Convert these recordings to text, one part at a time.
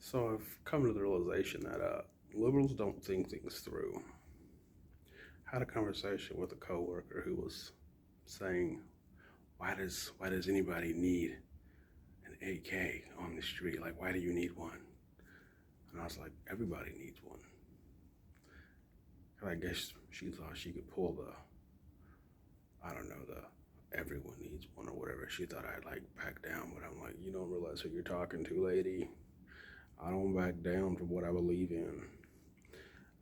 So I've come to the realization that liberals don't think things through. I had a conversation with a coworker who was saying, "Why does anybody need an AK on the street? Like, why do you need one?" And I was like, "Everybody needs one." And I guess she thought she could pull I don't know, the everyone needs one or whatever. She thought I'd like back down, but I'm like, you don't realize who you're talking to, lady. I don't back down from what I believe in.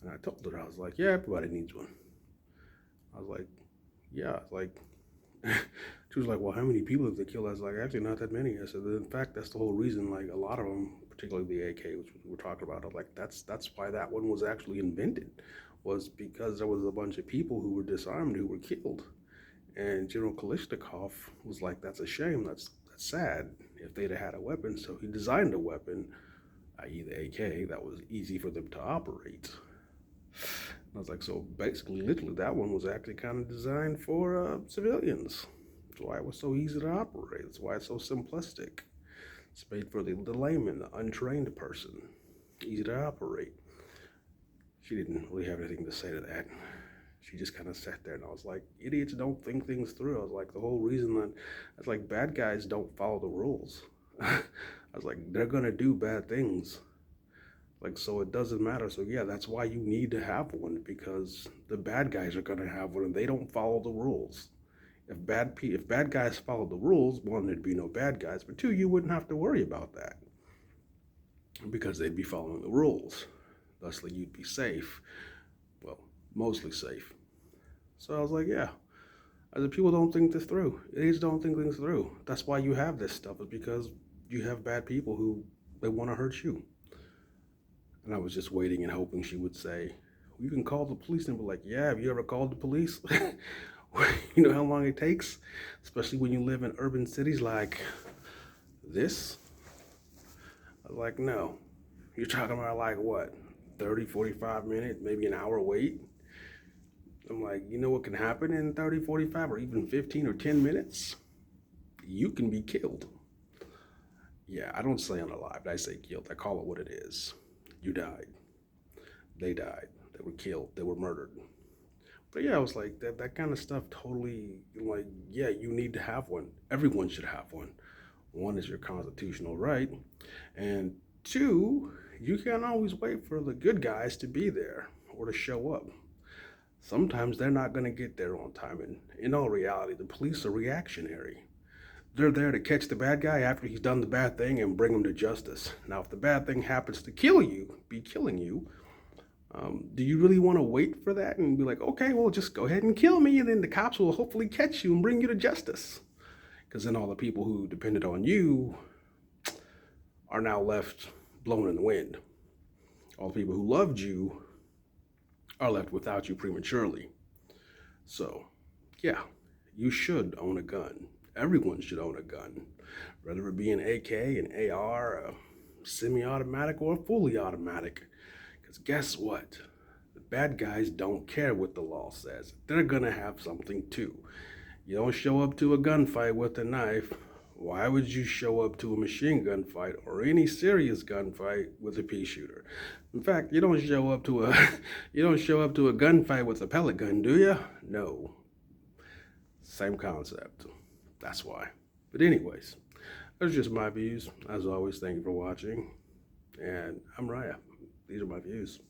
And I told her, I was like, yeah, everybody needs one. I was like, yeah, like, she was like, well, how many people have they killed? I was like, actually, not that many. I said, in fact, that's the whole reason, like, a lot of them, particularly the AK, which we're talking about, I'm like, that's why that one was actually invented, was because there was a bunch of people who were disarmed who were killed. And General Kalishnikov was like, that's a shame, that's sad if they'd have had a weapon. So he designed a weapon, i.e. the AK, that was easy for them to operate. I was like, so basically, literally, that one was actually kind of designed for civilians. That's why it was so easy to operate. That's why it's so simplistic. It's made for the layman, the untrained person. Easy to operate. She didn't really have anything to say to that. She just kind of sat there, and I was like, idiots don't think things through. I was like, the whole reason that, it's like, bad guys don't follow the rules. I was like, they're going to do bad things. Like, so it doesn't matter. So yeah, that's why you need to have one, because the bad guys are gonna have one and they don't follow the rules. If bad guys followed the rules, one, there'd be no bad guys, but two, you wouldn't have to worry about that because they'd be following the rules. Thusly, you'd be safe. Well, mostly safe. So I was like, yeah. As people don't think this through. Idiots don't think things through. That's why you have this stuff, is because you have bad people who they want to hurt you. And I was just waiting and hoping she would say, you can call the police. And be like, yeah, have you ever called the police? You know how long it takes? Especially when you live in urban cities like this? I was like, no. You're talking about like what? 30, 45 minutes, maybe an hour wait? I'm like, you know what can happen in 30, 45, or even 15 or 10 minutes? You can be killed. Yeah, I don't say unalived, I say killed. I call it what it is. You died. They died. They were killed. They were murdered. But yeah, I was like, that kind of stuff totally, like, yeah, you need to have one. Everyone should have one. One is your constitutional right. And two, you can't always wait for the good guys to be there or to show up. Sometimes they're not going to get there on time. And in all reality, the police are reactionary. They're there to catch the bad guy after he's done the bad thing and bring him to justice. Now, if the bad thing happens to be killing you, do you really want to wait for that and be like, okay, well, just go ahead and kill me, and then the cops will hopefully catch you and bring you to justice? Because then all the people who depended on you are now left blown in the wind. All the people who loved you are left without you prematurely. So, yeah, you should own a gun. Everyone should own a gun, whether it be an AK, an AR, a semi-automatic, or a fully automatic. Because guess what? The bad guys don't care what the law says. They're going to have something too. You don't show up to a gunfight with a knife. Why would you show up to a machine gun fight or any serious gunfight with a pea shooter? In fact, you don't show up to a gunfight with a pellet gun, do you? No. Same concept. That's why. But anyways, those are just my views. As always, thank you for watching. And I'm Raya. These are my views.